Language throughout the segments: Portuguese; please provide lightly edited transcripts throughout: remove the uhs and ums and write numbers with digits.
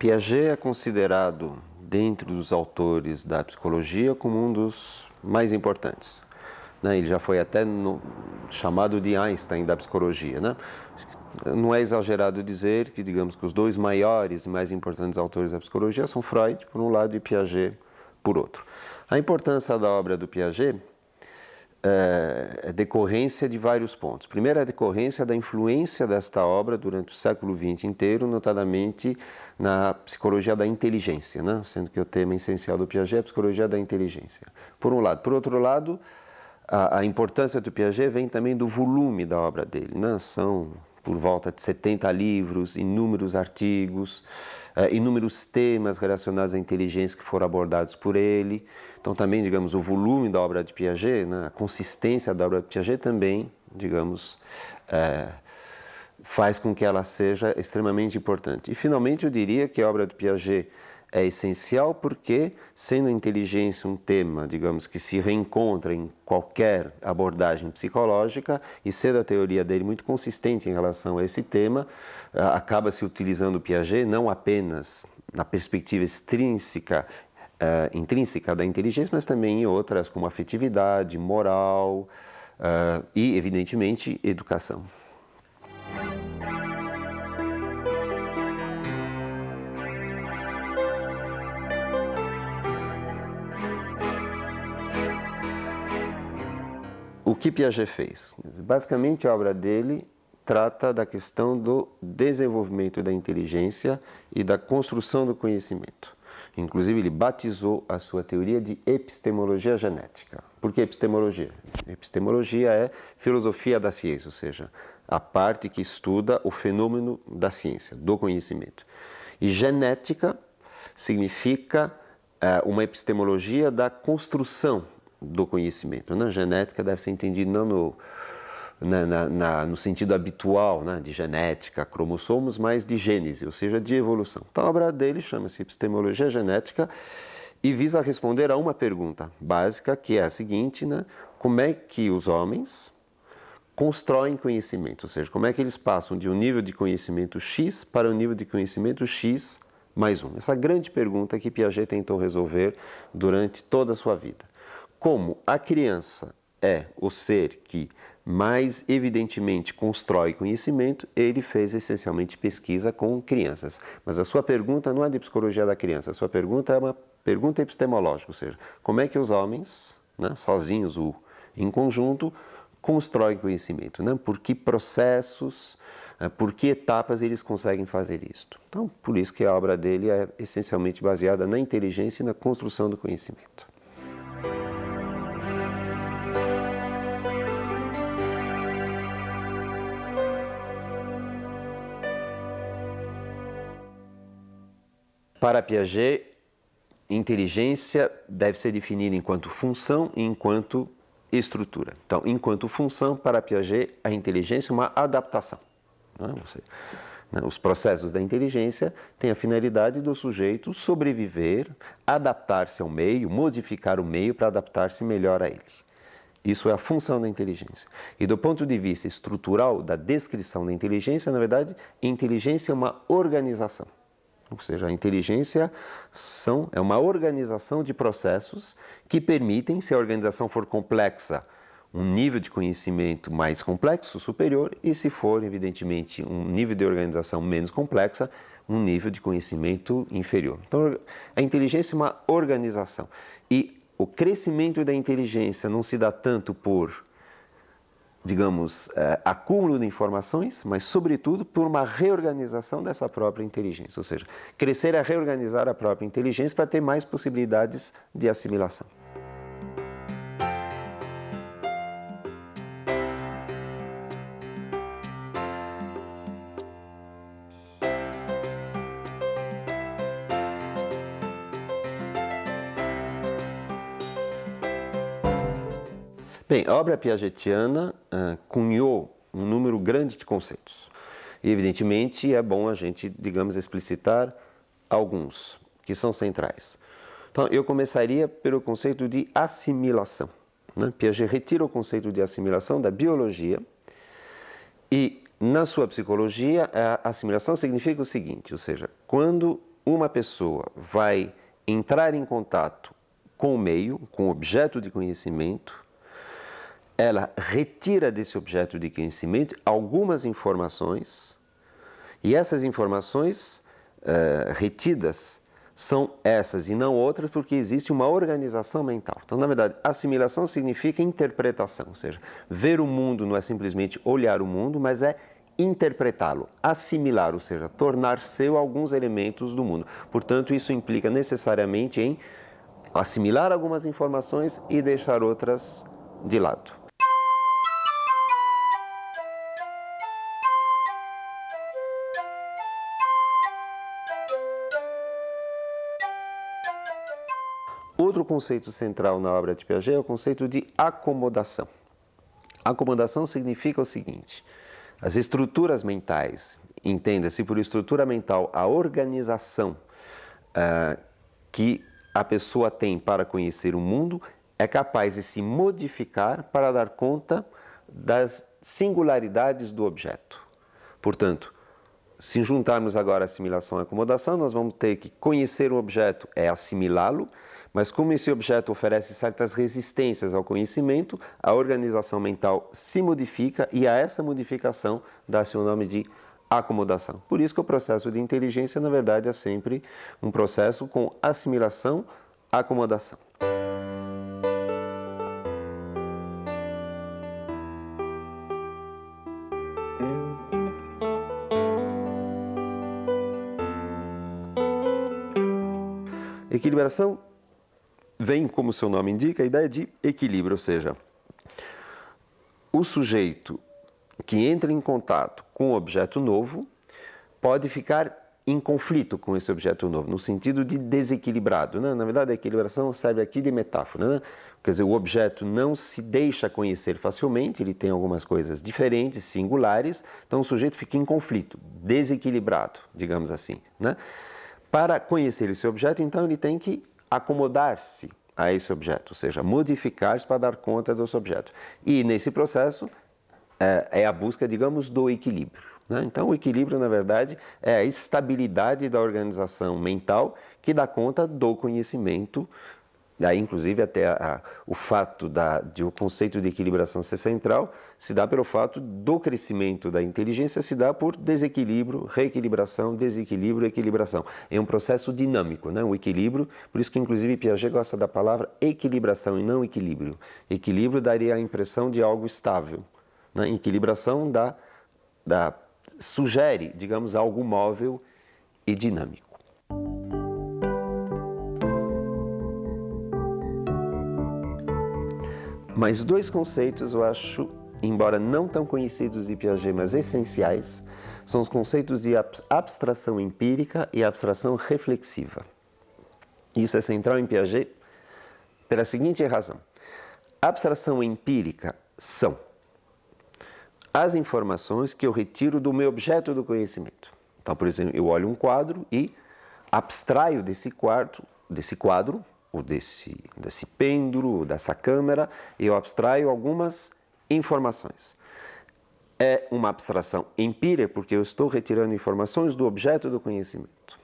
Piaget é considerado, dentre os autores da psicologia, como um dos mais importantes. Ele já foi até chamado de Einstein da psicologia. Não é exagerado dizer que, digamos, que os dois maiores e mais importantes autores da psicologia são Freud, por um lado, e Piaget, por outro. A importância da obra do Piaget é decorrência de vários pontos. Primeiro, a decorrência da influência desta obra durante o século XX inteiro, notadamente na psicologia da inteligência, sendo que o tema essencial do Piaget é a psicologia da inteligência. Por um lado. Por outro lado, a importância do Piaget vem também do volume da obra dele. São por volta de 70 livros, inúmeros artigos, inúmeros temas relacionados à inteligência que foram abordados por ele. Então também, digamos, o volume da obra de Piaget, a consistência da obra de Piaget também, digamos, faz com que ela seja extremamente importante. E finalmente eu diria que a obra de Piaget é essencial porque, sendo a inteligência um tema, digamos, que se reencontra em qualquer abordagem psicológica, e sendo a teoria dele muito consistente em relação a esse tema, acaba se utilizando o Piaget não apenas na perspectiva intrínseca da inteligência, mas também em outras como afetividade, moral e, evidentemente, educação. O que Piaget fez? Basicamente, a obra dele trata da questão do desenvolvimento da inteligência e da construção do conhecimento. Inclusive, ele batizou a sua teoria de epistemologia genética. Por que epistemologia? Epistemologia é filosofia da ciência, ou seja, a parte que estuda o fenômeno da ciência, do conhecimento. E genética significa uma epistemologia da construção do conhecimento. Genética deve ser entendida não no sentido habitual de genética, cromossomos, mas de gênese, ou seja, de evolução. Então a obra dele chama-se Epistemologia Genética e visa responder a uma pergunta básica, que é a seguinte, como é que os homens constroem conhecimento, ou seja, como é que eles passam de um nível de conhecimento X para um nível de conhecimento X mais 1. Essa grande pergunta que Piaget tentou resolver durante toda a sua vida. Como a criança é o ser que mais evidentemente constrói conhecimento, ele fez essencialmente pesquisa com crianças. Mas a sua pergunta não é de psicologia da criança, a sua pergunta é uma pergunta epistemológica, ou seja, como é que os homens, sozinhos ou em conjunto, constroem conhecimento, por que processos, por que etapas eles conseguem fazer isto. Então, por isso que a obra dele é essencialmente baseada na inteligência e na construção do conhecimento. Para Piaget, inteligência deve ser definida enquanto função e enquanto estrutura. Então, enquanto função, para Piaget, a inteligência é uma adaptação. Os processos da inteligência têm a finalidade do sujeito sobreviver, adaptar-se ao meio, modificar o meio para adaptar-se melhor a ele. Isso é a função da inteligência. E do ponto de vista estrutural da descrição da inteligência, na verdade, inteligência é uma organização. Ou seja, a inteligência é uma organização de processos que permitem, se a organização for complexa, um nível de conhecimento mais complexo, superior, e se for, evidentemente, um nível de organização menos complexa, um nível de conhecimento inferior. Então, a inteligência é uma organização. E o crescimento da inteligência não se dá tanto por, digamos, acúmulo de informações, mas, sobretudo, por uma reorganização dessa própria inteligência. Ou seja, crescer é reorganizar a própria inteligência para ter mais possibilidades de assimilação. Bem, a obra piagetiana cunhou um número grande de conceitos. E, evidentemente, é bom a gente, digamos, explicitar alguns, que são centrais. Então, eu começaria pelo conceito de assimilação. Piaget retira o conceito de assimilação da biologia e, na sua psicologia, a assimilação significa o seguinte, ou seja, quando uma pessoa vai entrar em contato com o meio, com o objeto de conhecimento, ela retira desse objeto de conhecimento algumas informações e essas informações retidas são essas e não outras porque existe uma organização mental. Então, na verdade, assimilação significa interpretação, ou seja, ver o mundo não é simplesmente olhar o mundo, mas é interpretá-lo, assimilar, ou seja, tornar seu alguns elementos do mundo. Portanto, isso implica necessariamente em assimilar algumas informações e deixar outras de lado. Outro conceito central na obra de Piaget é o conceito de acomodação. Acomodação significa o seguinte: as estruturas mentais, entenda-se por estrutura mental a organização que a pessoa tem para conhecer o mundo, é capaz de se modificar para dar conta das singularidades do objeto. Portanto, se juntarmos agora assimilação e acomodação, nós vamos ter que conhecer o objeto é assimilá-lo, mas como esse objeto oferece certas resistências ao conhecimento, a organização mental se modifica e a essa modificação dá-se o nome de acomodação. Por isso que o processo de inteligência, na verdade, é sempre um processo com assimilação, acomodação. Equilibração vem, como seu nome indica, a ideia de equilíbrio, ou seja, o sujeito que entra em contato com um objeto novo pode ficar em conflito com esse objeto novo, no sentido de desequilibrado, né? Na verdade, a equilibração serve aqui de metáfora, né? Quer dizer, o objeto não se deixa conhecer facilmente, ele tem algumas coisas diferentes, singulares, então o sujeito fica em conflito, desequilibrado, digamos assim, né? Para conhecer esse objeto, então, ele tem que acomodar-se a esse objeto, ou seja, modificar-se para dar conta desse objeto. E nesse processo é a busca, digamos, do equilíbrio, né? Então, o equilíbrio, na verdade, é a estabilidade da organização mental que dá conta do conhecimento. Daí, inclusive, até o fato de o conceito de equilibração ser central se dá pelo fato do crescimento da inteligência se dá por desequilíbrio, reequilibração, desequilíbrio, equilibração. É um processo dinâmico, né? O equilíbrio, por isso que, inclusive, Piaget gosta da palavra equilibração e não equilíbrio. Equilíbrio daria a impressão de algo estável, né? Equilibração sugere, digamos, algo móvel e dinâmico. Mas dois conceitos eu acho, embora não tão conhecidos de Piaget, mas essenciais, são os conceitos de abstração empírica e abstração reflexiva. Isso é central em Piaget pela seguinte razão. Abstração empírica são as informações que eu retiro do meu objeto do conhecimento. Então, por exemplo, eu olho um quadro e abstraio desse quadro, ou desse pêndulo, dessa câmera, eu abstraio algumas informações. É uma abstração empírica porque eu estou retirando informações do objeto do conhecimento.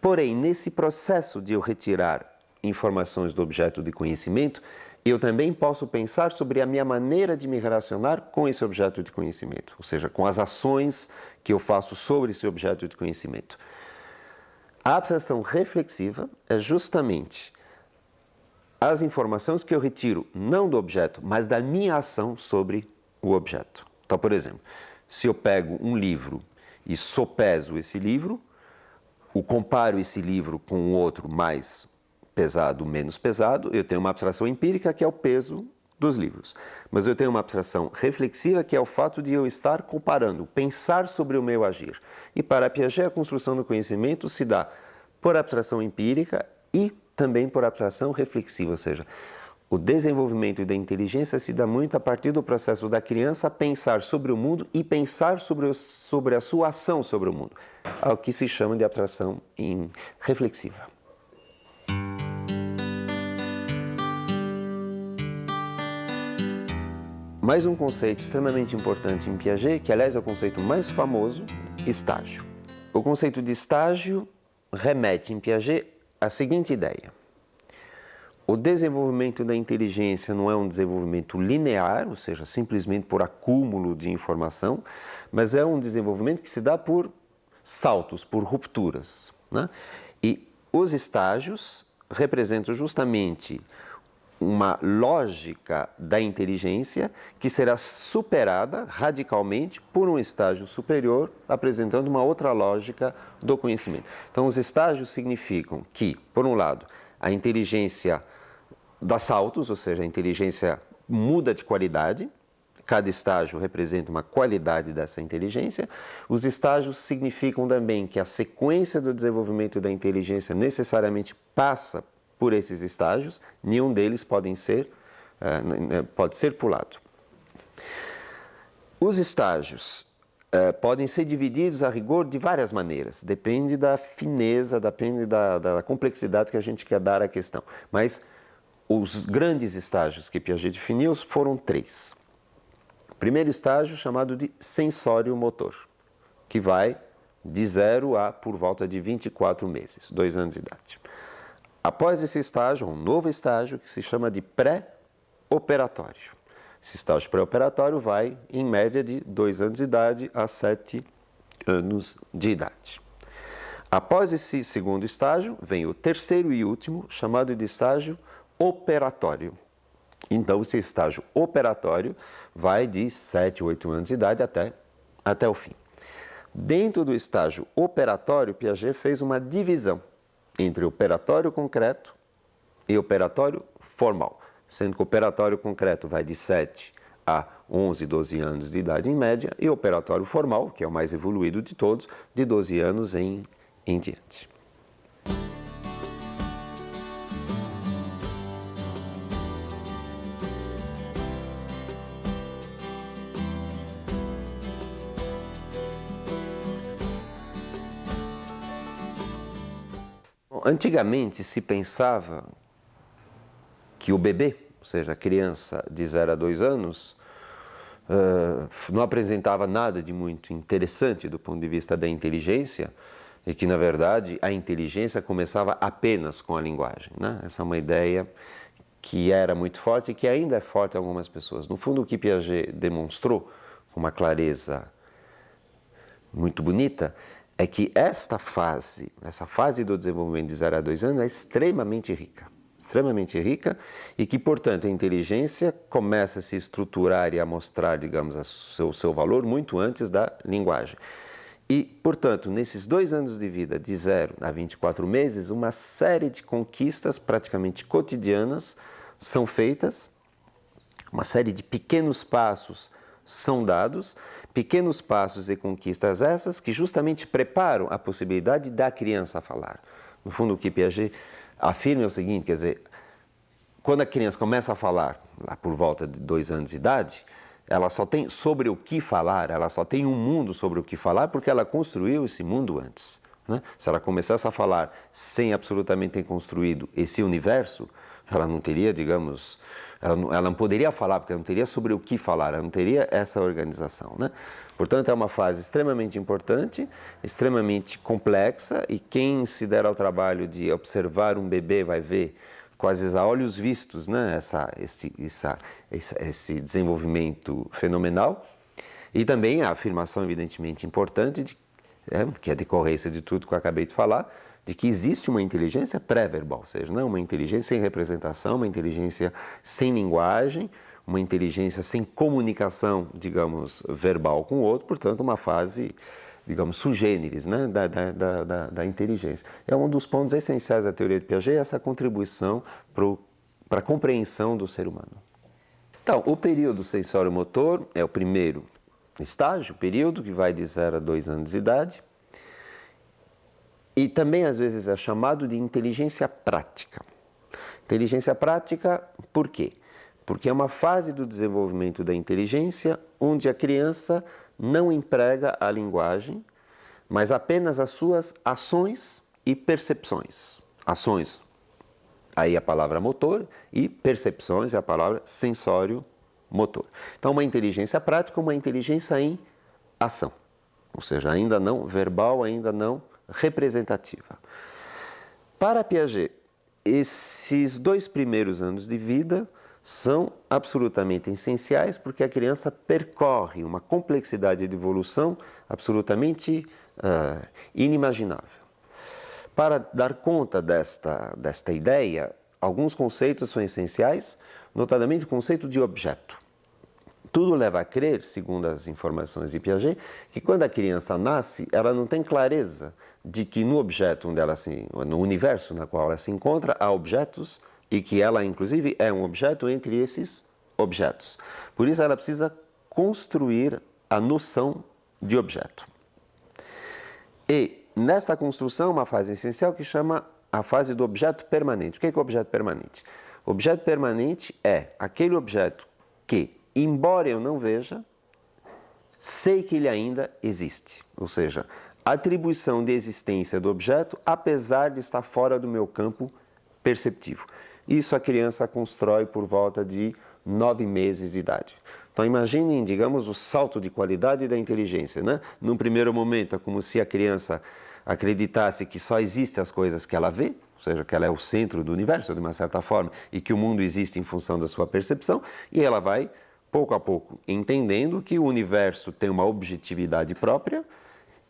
Porém, nesse processo de eu retirar informações do objeto de conhecimento, eu também posso pensar sobre a minha maneira de me relacionar com esse objeto de conhecimento, ou seja, com as ações que eu faço sobre esse objeto de conhecimento. A abstração reflexiva é justamente as informações que eu retiro não do objeto, mas da minha ação sobre o objeto. Então, por exemplo, se eu pego um livro e sopeso esse livro, comparo esse livro com um outro mais pesado, menos pesado, eu tenho uma abstração empírica que é o peso dos livros. Mas eu tenho uma abstração reflexiva que é o fato de eu estar comparando, pensar sobre o meu agir. E para Piaget, a construção do conhecimento se dá por abstração empírica e também por abstração reflexiva, ou seja, o desenvolvimento da inteligência se dá muito a partir do processo da criança pensar sobre o mundo e pensar sobre a sua ação sobre o mundo, ao que se chama de abstração reflexiva. Mais um conceito extremamente importante em Piaget, que aliás é o conceito mais famoso, estágio. O conceito de estágio remete em Piaget à seguinte ideia: o desenvolvimento da inteligência não é um desenvolvimento linear, ou seja, simplesmente por acúmulo de informação, mas é um desenvolvimento que se dá por saltos, por rupturas, né? E os estágios representam justamente uma lógica da inteligência que será superada radicalmente por um estágio superior, apresentando uma outra lógica do conhecimento. Então, os estágios significam que, por um lado, a inteligência dá saltos, ou seja, a inteligência muda de qualidade. Cada estágio representa uma qualidade dessa inteligência. Os estágios significam também que a sequência do desenvolvimento da inteligência necessariamente passa por esses estágios, nenhum deles pode ser pulado. Os estágios podem ser divididos a rigor de várias maneiras, depende da fineza, depende da complexidade que a gente quer dar à questão. Mas os grandes estágios que Piaget definiu foram 3. O primeiro estágio, chamado de sensório-motor, que vai de 0 a por volta de 24 meses, 2 anos de idade. Após esse estágio, um novo estágio que se chama de pré-operatório. Esse estágio pré-operatório vai, em média, de 2 anos de idade a 7 anos de idade. Após esse segundo estágio, vem o terceiro e último, chamado de estágio operatório. Então, esse estágio operatório vai de 7, 8 anos de idade até o fim. Dentro do estágio operatório, Piaget fez uma divisão entre operatório concreto e operatório formal, sendo que o operatório concreto vai de 7 a 11, 12 anos de idade em média, e o operatório formal, que é o mais evoluído de todos, de 12 anos em diante. Antigamente se pensava que o bebê, ou seja, a criança de 0 a 2 anos, não apresentava nada de muito interessante do ponto de vista da inteligência e que, na verdade, a inteligência começava apenas com a linguagem, né? Essa é uma ideia que era muito forte e que ainda é forte em algumas pessoas. No fundo, o que Piaget demonstrou com uma clareza muito bonita, é que essa fase do desenvolvimento de 0 a 2 anos é extremamente rica e que, portanto, a inteligência começa a se estruturar e a mostrar, digamos, o seu valor muito antes da linguagem. E, portanto, nesses 2 anos de vida, de 0 a 24 meses, uma série de conquistas praticamente cotidianas são feitas, uma série de pequenos passos são dados, pequenos passos e conquistas essas que justamente preparam a possibilidade da criança falar. No fundo, o que Piaget afirma é o seguinte, quer dizer, quando a criança começa a falar, lá por volta de 2 anos de idade, ela só tem sobre o que falar, ela só tem um mundo sobre o que falar porque ela construiu esse mundo antes, né? Se ela começasse a falar sem absolutamente ter construído esse universo, ela não teria, digamos, ela não poderia falar, porque ela não teria sobre o que falar, ela não teria essa organização, né? Portanto, é uma fase extremamente importante, extremamente complexa, e quem se der ao trabalho de observar um bebê vai ver quase a olhos vistos, né, esse desenvolvimento fenomenal. E também a afirmação evidentemente importante, que é a decorrência de tudo que eu acabei de falar, de que existe uma inteligência pré-verbal, ou seja, não uma inteligência sem representação, uma inteligência sem linguagem, uma inteligência sem comunicação, digamos, verbal com o outro, portanto, uma fase, digamos, sui generis, né, da inteligência. É um dos pontos essenciais da teoria de Piaget, essa contribuição para a compreensão do ser humano. Então, o período sensório-motor é o primeiro estágio, período que vai de 0 a 2 anos de idade, e também às vezes é chamado de inteligência prática. Inteligência prática, por quê? Porque é uma fase do desenvolvimento da inteligência onde a criança não emprega a linguagem, mas apenas as suas ações e percepções. Ações, aí a palavra motor, e percepções é a palavra sensório-motor. Então, uma inteligência prática, uma inteligência em ação. Ou seja, ainda não verbal, ainda não representativa. Para Piaget, esses 2 primeiros anos de vida são absolutamente essenciais porque a criança percorre uma complexidade de evolução absolutamente inimaginável. Para dar conta desta ideia, alguns conceitos são essenciais, notadamente o conceito de objeto. Tudo leva a crer, segundo as informações de Piaget, que quando a criança nasce, ela não tem clareza de que no objeto no universo na qual ela se encontra, há objetos e que ela, inclusive, é um objeto entre esses objetos. Por isso, ela precisa construir a noção de objeto. E nesta construção, uma fase essencial que chama a fase do objeto permanente. O que é o objeto permanente? O objeto permanente é aquele objeto que, embora eu não veja, sei que ele ainda existe. Ou seja, a atribuição de existência do objeto, apesar de estar fora do meu campo perceptivo. Isso a criança constrói por volta de 9 meses de idade. Então imaginem, digamos, o salto de qualidade da inteligência, né? Num primeiro momento é como se a criança acreditasse que só existem as coisas que ela vê, ou seja, que ela é o centro do universo, de uma certa forma, e que o mundo existe em função da sua percepção, e ela vai, pouco a pouco, entendendo que o universo tem uma objetividade própria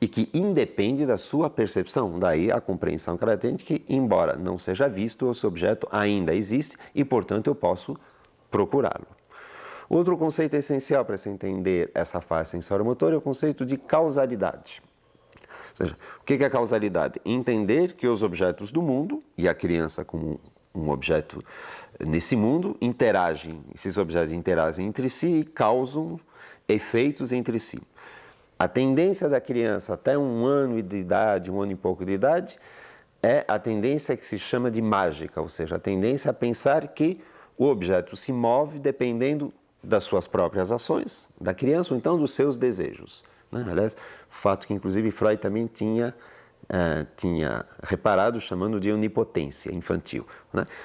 e que independe da sua percepção. Daí a compreensão que ela tem de que, embora não seja visto, esse objeto ainda existe e, portanto, eu posso procurá-lo. Outro conceito essencial para se entender essa fase sensório-motor é o conceito de causalidade. Ou seja, o que é causalidade? Entender que os objetos do mundo, e a criança como um objeto nesse mundo, esses objetos interagem entre si e causam efeitos entre si. A tendência da criança até 1 ano de idade, 1 ano e pouco de idade, é a tendência que se chama de mágica, ou seja, a tendência a pensar que o objeto se move dependendo das suas próprias ações, da criança, ou então dos seus desejos. Aliás, fato que inclusive Freud também tinha reparado, chamando de onipotência infantil.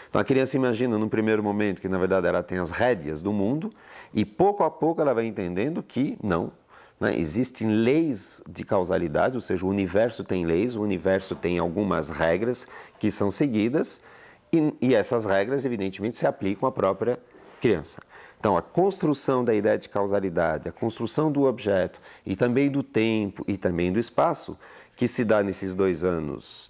Então a criança imagina num primeiro momento que na verdade ela tem as rédeas do mundo e pouco a pouco ela vai entendendo que não. Existem leis de causalidade, ou seja, o universo tem leis, o universo tem algumas regras que são seguidas e essas regras evidentemente se aplicam à própria criança. Então, a construção da ideia de causalidade, a construção do objeto e também do tempo e também do espaço, que se dá nesses 2 anos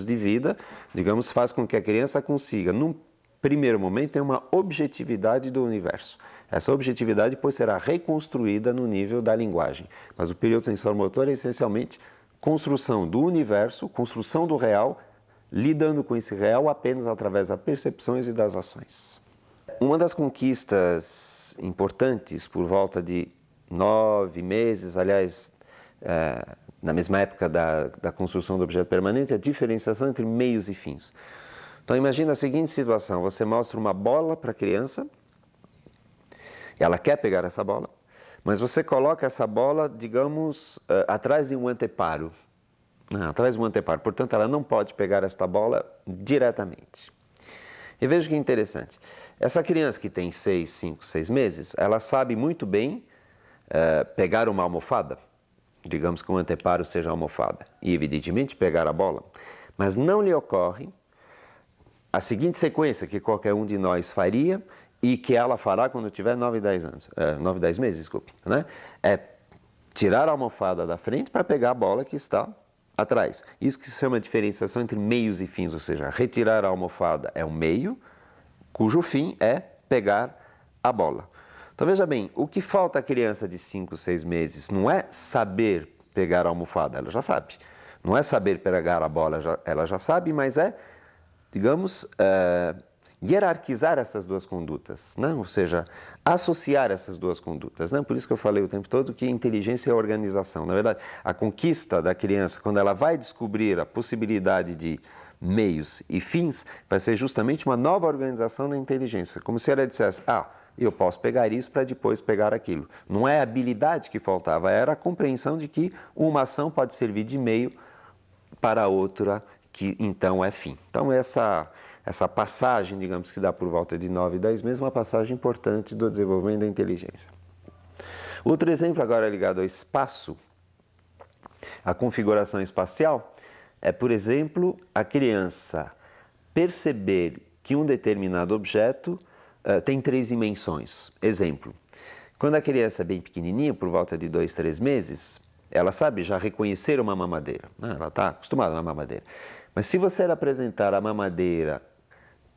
de vida, digamos, faz com que a criança consiga, num primeiro momento, ter uma objetividade do universo. Essa objetividade depois será reconstruída no nível da linguagem. Mas o período sensório-motor é essencialmente construção do universo, construção do real, lidando com esse real apenas através das percepções e das ações. Uma das conquistas importantes por volta de 9 meses, aliás, na mesma época da construção do objeto permanente, é a diferenciação entre meios e fins. Então imagina a seguinte situação, você mostra uma bola para a criança, ela quer pegar essa bola, mas você coloca essa bola, digamos, atrás de um anteparo. Atrás de um anteparo, portanto ela não pode pegar esta bola diretamente. E veja que interessante, essa criança que tem 5, 6 meses, ela sabe muito bem pegar uma almofada, digamos que um anteparo seja a almofada, e evidentemente pegar a bola, mas não lhe ocorre a seguinte sequência que qualquer um de nós faria e que ela fará quando tiver 9, 10 meses, desculpe, né? É tirar a almofada da frente para pegar a bola que está atrás. Isso que se chama diferenciação entre meios e fins, ou seja, retirar a almofada é um meio, cujo fim é pegar a bola. Então veja bem, o que falta à criança de 5, 6 meses não é saber pegar a almofada, ela já sabe. Não é saber pegar a bola, ela já sabe, mas é, digamos, hierarquizar essas duas condutas, né? Ou seja, associar essas duas condutas. Né? Por isso que eu falei o tempo todo que inteligência é organização. Na verdade, a conquista da criança, quando ela vai descobrir a possibilidade de meios e fins, vai ser justamente uma nova organização da inteligência. Como se ela dissesse, eu posso pegar isso para depois pegar aquilo. Não é a habilidade que faltava, era a compreensão de que uma ação pode servir de meio para outra, que então é fim. Então essa passagem, digamos que dá por volta de 9, 10 meses, uma passagem importante do desenvolvimento da inteligência. Outro exemplo agora ligado ao espaço A configuração espacial é, por exemplo, a criança perceber que um determinado objeto tem 3 dimensões. Exemplo, quando a criança é bem pequenininha, por volta de 2, 3 meses, ela sabe já reconhecer uma mamadeira, né? Ela está acostumada a uma mamadeira. Mas se você apresentar a mamadeira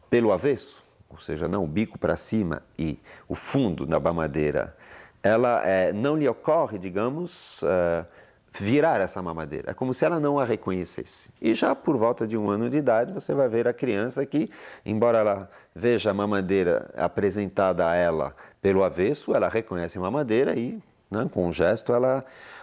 pelo avesso, ou seja, não o bico para cima e o fundo da mamadeira, ela não lhe ocorre, digamos, virar essa mamadeira. É como se ela não a reconhecesse. E já por volta de 1 ano de idade, você vai ver a criança que, embora ela veja a mamadeira apresentada a ela pelo avesso, ela reconhece a mamadeira e, né, com um gesto,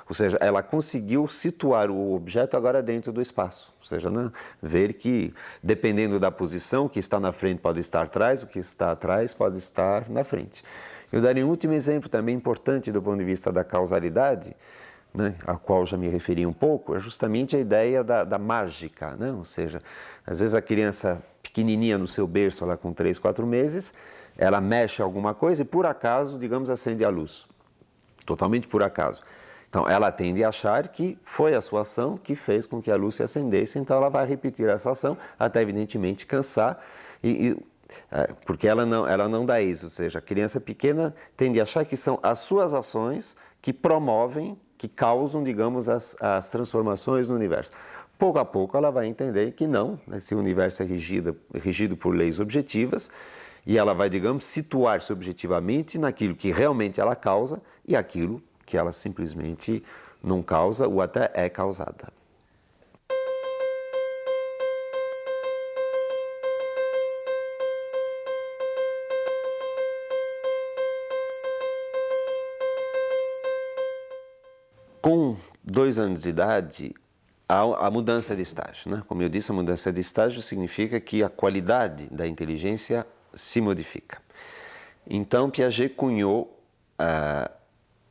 ou seja, ela conseguiu situar o objeto agora dentro do espaço. Ou seja, né, ver que, dependendo da posição, o que está na frente pode estar atrás, o que está atrás pode estar na frente. Eu daria um último exemplo também importante do ponto de vista da causalidade, né, a qual já me referi um pouco, é justamente a ideia da mágica, né? Ou seja, às vezes a criança pequenininha no seu berço, lá com 3, 4 meses, ela mexe alguma coisa e por acaso, digamos, acende a luz, totalmente por acaso. Então, ela tende a achar que foi a sua ação que fez com que a luz se acendesse, então ela vai repetir essa ação até, evidentemente, cansar, porque ela não dá isso, ou seja, a criança pequena tende a achar que são as suas ações que promovem, que causam, digamos, as transformações no universo. Pouco a pouco ela vai entender que não, esse universo é regido por leis objetivas e ela vai, digamos, situar-se objetivamente naquilo que realmente ela causa e aquilo que ela simplesmente não causa ou até é causada. Com 2 anos de idade, há a mudança de estágio, né? Como eu disse, a mudança de estágio significa que a qualidade da inteligência se modifica. Então, Piaget cunhou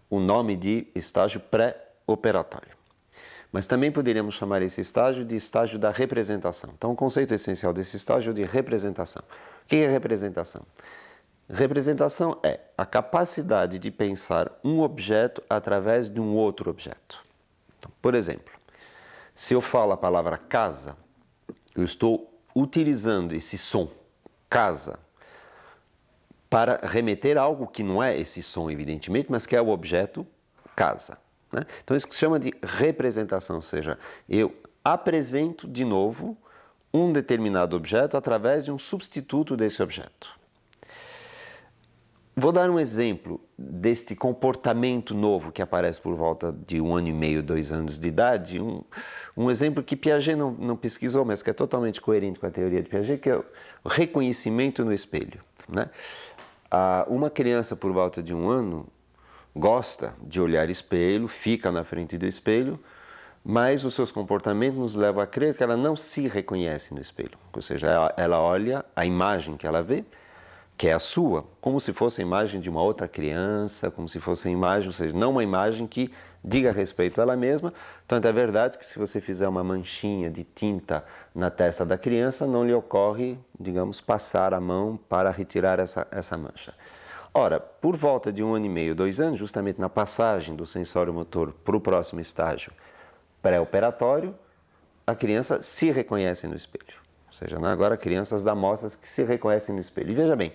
o nome de estágio pré-operatório. Mas também poderíamos chamar esse estágio de estágio da representação. Então, o conceito essencial desse estágio é de representação. O que é representação? Representação é a capacidade de pensar um objeto através de um outro objeto. Então, por exemplo, se eu falo a palavra casa, eu estou utilizando esse som, casa, para remeter a algo que não é esse som, evidentemente, mas que é o objeto casa, né? Então, isso que se chama de representação, ou seja, eu apresento de novo um determinado objeto através de um substituto desse objeto. Vou dar um exemplo deste comportamento novo que aparece por volta de 1 ano e meio, 2 anos de idade. Um exemplo que Piaget não pesquisou, mas que é totalmente coerente com a teoria de Piaget, que é o reconhecimento no espelho, né? Uma criança por volta de 1 ano gosta de olhar espelho, fica na frente do espelho, mas os seus comportamentos nos levam a crer que ela não se reconhece no espelho. Ou seja, ela olha a imagem que ela vê, que é a sua, como se fosse a imagem de uma outra criança, como se fosse a imagem, ou seja, não uma imagem que diga respeito a ela mesma. Tanto é verdade que se você fizer uma manchinha de tinta na testa da criança, não lhe ocorre, digamos, passar a mão para retirar essa mancha. Ora, por volta de 1 ano e meio, 2 anos, justamente na passagem do sensório motor para o próximo estágio pré-operatório, a criança se reconhece no espelho. Ou seja, agora crianças da mostras que se reconhecem no espelho. E veja bem,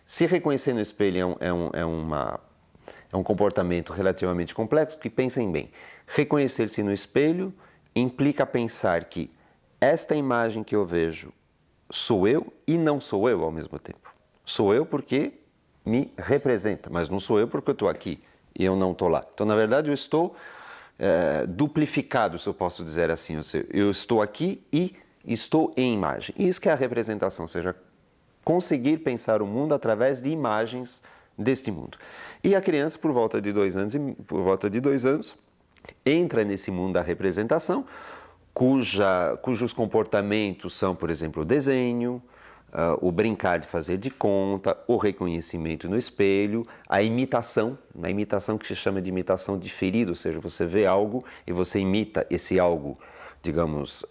se reconhecer no espelho é um comportamento relativamente complexo, que pensem bem, reconhecer-se no espelho implica pensar que esta imagem que eu vejo sou eu e não sou eu ao mesmo tempo. Sou eu porque me representa, mas não sou eu porque eu estou aqui e eu não estou lá. Então, na verdade, eu estou duplificado, se eu posso dizer assim. Ou seja, eu estou aqui e estou em imagem. E isso que é a representação, ou seja, conseguir pensar o mundo através de imagens deste mundo. E a criança, por volta de 2 anos, entra nesse mundo da representação, cujos comportamentos são, por exemplo, o desenho, o brincar de fazer de conta, o reconhecimento no espelho, a imitação que se chama de imitação diferida, ou seja, você vê algo e você imita esse algo, digamos,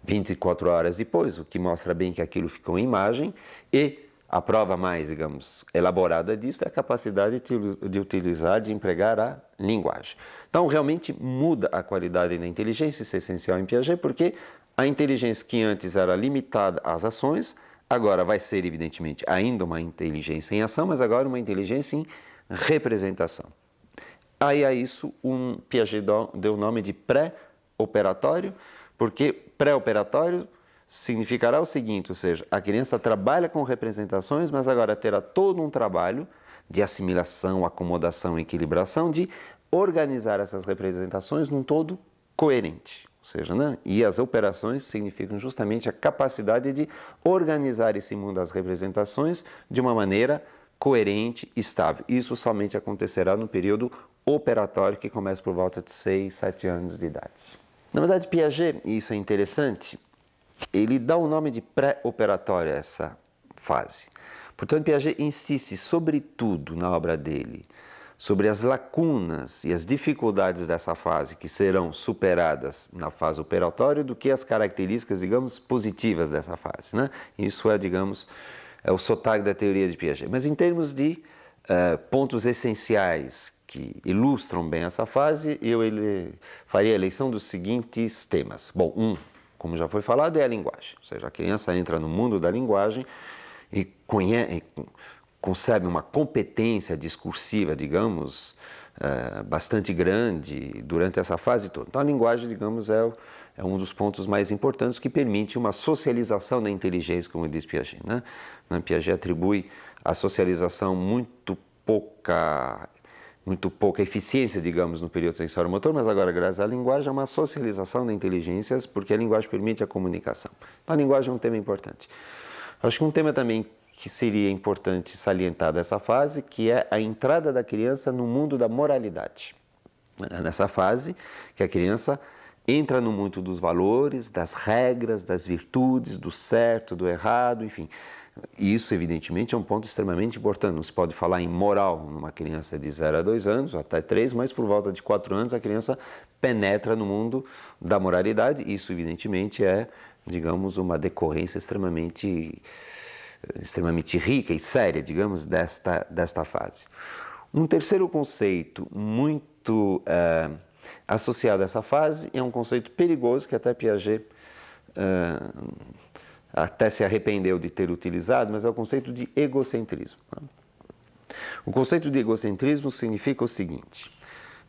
24 horas depois, o que mostra bem que aquilo ficou em imagem, e A prova mais, digamos, elaborada disso é a capacidade de utilizar, de empregar a linguagem. Então, realmente muda a qualidade da inteligência, isso é essencial em Piaget, porque a inteligência que antes era limitada às ações, agora vai ser, evidentemente, ainda uma inteligência em ação, mas agora uma inteligência em representação. Aí a isso Piaget deu o nome de pré-operatório, porque pré-operatório significará o seguinte, ou seja, a criança trabalha com representações, mas agora terá todo um trabalho de assimilação, acomodação, equilibração, de organizar essas representações num todo coerente. Ou seja, né? E as operações significam justamente a capacidade de organizar esse mundo das representações de uma maneira coerente e estável. Isso somente acontecerá no período operatório, que começa por volta de 6, 7 anos de idade. Na verdade, Piaget, e isso é interessante, ele dá o nome de pré-operatório a essa fase. Portanto, Piaget insiste, sobretudo na obra dele, sobre as lacunas e as dificuldades dessa fase que serão superadas na fase operatória do que as características, digamos, positivas dessa fase, né? Isso é, digamos, é o sotaque da teoria de Piaget. Mas em termos de pontos essenciais que ilustram bem essa fase, eu faria a eleição dos seguintes temas. Bom, como já foi falado, é a linguagem. Ou seja, a criança entra no mundo da linguagem e concebe uma competência discursiva, digamos, bastante grande durante essa fase toda. Então, a linguagem, digamos, é um dos pontos mais importantes que permite uma socialização da inteligência, como diz Piaget, né? Piaget atribui à socialização muito pouca eficiência, digamos, no período sensório-motor, mas agora, graças à linguagem, é uma socialização da inteligência, porque a linguagem permite a comunicação. Então, a linguagem é um tema importante. Acho que um tema também que seria importante salientar dessa fase, que é a entrada da criança no mundo da moralidade. É nessa fase que a criança entra no mundo dos valores, das regras, das virtudes, do certo, do errado, enfim. Isso, evidentemente, é um ponto extremamente importante. Não se pode falar em moral numa criança de 0 a 2 anos, ou até 3, mas por volta de 4 anos a criança penetra no mundo da moralidade. Isso, evidentemente, é, digamos, uma decorrência extremamente rica e séria, digamos, desta fase. Um terceiro conceito muito associado a essa fase é um conceito perigoso que até Piaget até se arrependeu de ter utilizado, mas é o conceito de egocentrismo. O conceito de egocentrismo significa o seguinte: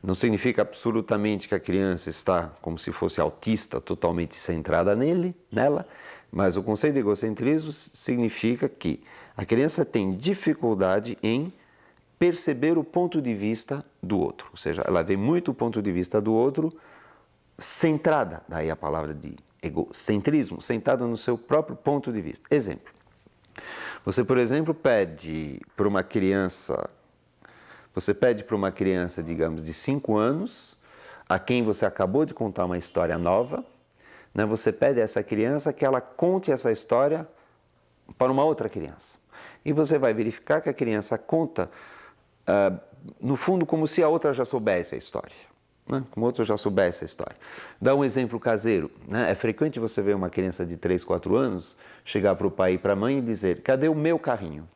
não significa absolutamente que a criança está como se fosse autista, totalmente centrada nela, mas o conceito de egocentrismo significa que a criança tem dificuldade em perceber o ponto de vista do outro, ou seja, ela vê muito o ponto de vista do outro centrada, daí a palavra de egocentrismo, centrada no seu próprio ponto de vista. Exemplo, você, por exemplo, pede para uma criança, digamos, de 5 anos, a quem você acabou de contar uma história nova, né? Você pede a essa criança que ela conte essa história para uma outra criança. E você vai verificar que a criança conta, no fundo, como se a outra já soubesse a história. Né? Como a outra já soubesse a história. Dá um exemplo caseiro. Né? É frequente você ver uma criança de 3, 4 anos chegar para o pai e para a mãe e dizer: cadê o meu carrinho?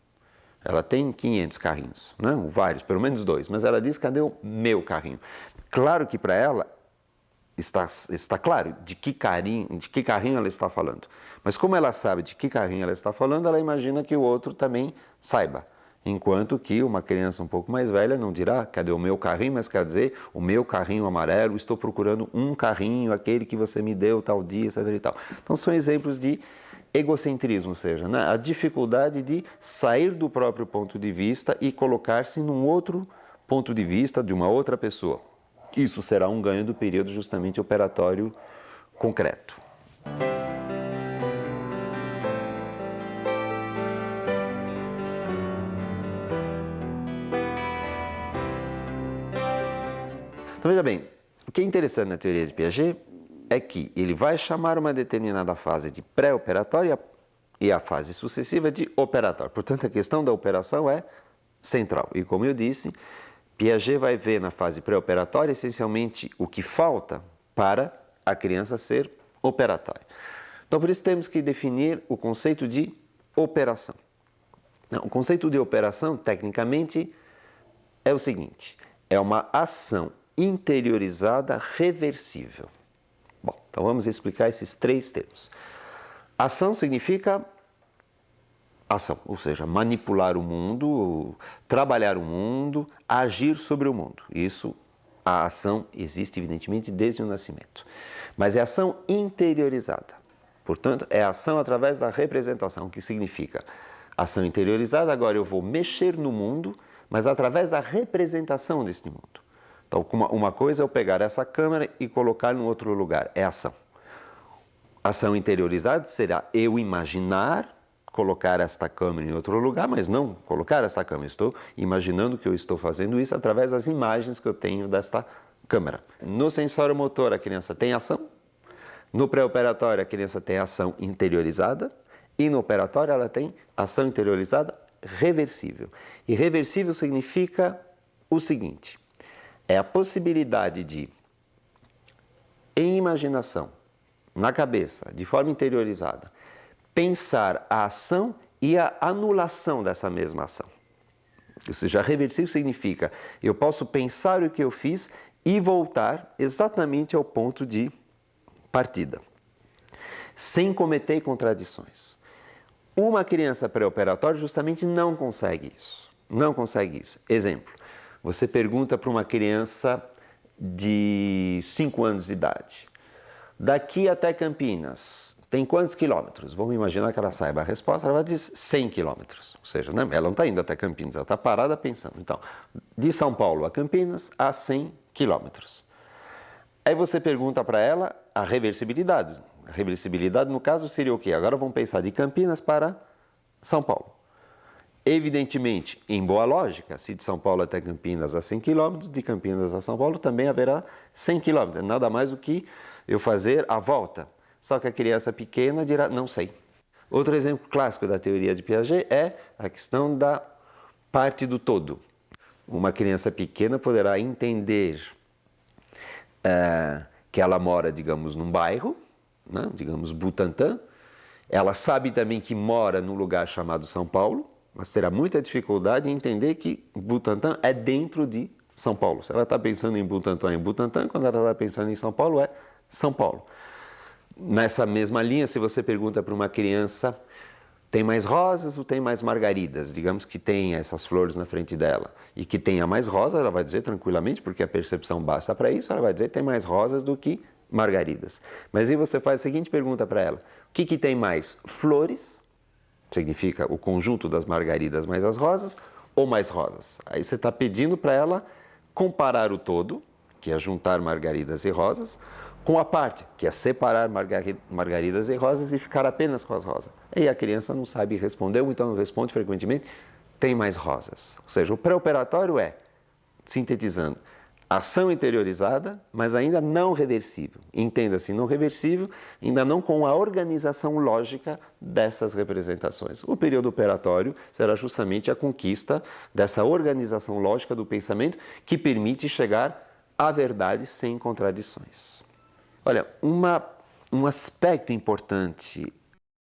Ela tem 500 carrinhos, né? Vários, pelo menos 2, mas ela diz: cadê o meu carrinho? Claro que para ela está claro de que carrinho ela está falando. Mas como ela sabe de que carrinho ela está falando, ela imagina que o outro também saiba. Enquanto que uma criança um pouco mais velha não dirá: cadê o meu carrinho? Mas quer dizer, o meu carrinho amarelo, estou procurando um carrinho, aquele que você me deu tal dia, etc. e tal. Então são exemplos de egocentrismo, ou seja, né? A dificuldade de sair do próprio ponto de vista e colocar-se num outro ponto de vista de uma outra pessoa. Isso será um ganho do período justamente operatório concreto. Então, veja bem, o que é interessante na teoria de Piaget é que ele vai chamar uma determinada fase de pré-operatória e a fase sucessiva de operatória. Portanto, a questão da operação é central. E como eu disse, Piaget vai ver na fase pré-operatória essencialmente o que falta para a criança ser operatória. Então, por isso temos que definir o conceito de operação. Não, o conceito de operação, tecnicamente, é o seguinte: é uma ação interiorizada reversível. Bom, então vamos explicar esses 3 termos. Ação significa ação, ou seja, manipular o mundo, trabalhar o mundo, agir sobre o mundo. Isso, a ação existe evidentemente desde o nascimento. Mas é ação interiorizada. Portanto, é ação através da representação, o que significa ação interiorizada. Agora eu vou mexer no mundo, mas através da representação deste mundo. Então, uma coisa é eu pegar essa câmera e colocar em outro lugar, é ação. Ação interiorizada será eu imaginar colocar esta câmera em outro lugar, mas não colocar essa câmera. Estou imaginando que eu estou fazendo isso através das imagens que eu tenho desta câmera. No sensório motor, a criança tem ação. No pré-operatório, a criança tem ação interiorizada. E no operatório, ela tem ação interiorizada reversível. E reversível significa o seguinte: é a possibilidade de, em imaginação, na cabeça, de forma interiorizada, pensar a ação e a anulação dessa mesma ação. Ou seja, reversível significa eu posso pensar o que eu fiz e voltar exatamente ao ponto de partida, sem cometer contradições. Uma criança pré-operatória justamente não consegue isso. Não consegue isso. Exemplo, você pergunta para uma criança de 5 anos de idade: daqui até Campinas, tem quantos quilômetros? Vamos imaginar que ela saiba a resposta, ela vai dizer 100 quilômetros. Ou seja, ela não está indo até Campinas, ela está parada pensando. Então, de São Paulo a Campinas, a 100 quilômetros. Aí você pergunta para ela a reversibilidade. A reversibilidade, no caso, seria o quê? Agora vamos pensar de Campinas para São Paulo. Evidentemente, em boa lógica, se de São Paulo até Campinas a 100 km, de Campinas a São Paulo também haverá 100 km. Nada mais do que eu fazer a volta. Só que a criança pequena dirá, não sei. Outro exemplo clássico da teoria de Piaget é a questão da parte do todo. Uma criança pequena poderá entender que ela mora, digamos, num bairro, né? Digamos Butantã. Ela sabe também que mora num lugar chamado São Paulo, mas terá muita dificuldade em entender que Butantã é dentro de São Paulo. Se ela está pensando em Butantã, quando ela está pensando em São Paulo, é São Paulo. Nessa mesma linha, se você pergunta para uma criança, tem mais rosas ou tem mais margaridas? Digamos que tem essas flores na frente dela e que tenha mais rosas, ela vai dizer tranquilamente, porque a percepção basta para isso, ela vai dizer que tem mais rosas do que margaridas. Mas aí você faz a seguinte pergunta para ela: o que tem mais? Flores, significa o conjunto das margaridas mais as rosas, ou mais rosas? Aí você está pedindo para ela comparar o todo, que é juntar margaridas e rosas, com a parte, que é separar margaridas e rosas e ficar apenas com as rosas. E a criança não sabe responder, ou então responde frequentemente, tem mais rosas. Ou seja, o pré-operatório é, sintetizando, ação interiorizada, mas ainda não reversível. Entenda-se, não reversível, ainda não com a organização lógica dessas representações. O período operatório será justamente a conquista dessa organização lógica do pensamento que permite chegar à verdade sem contradições. Olha, um aspecto importante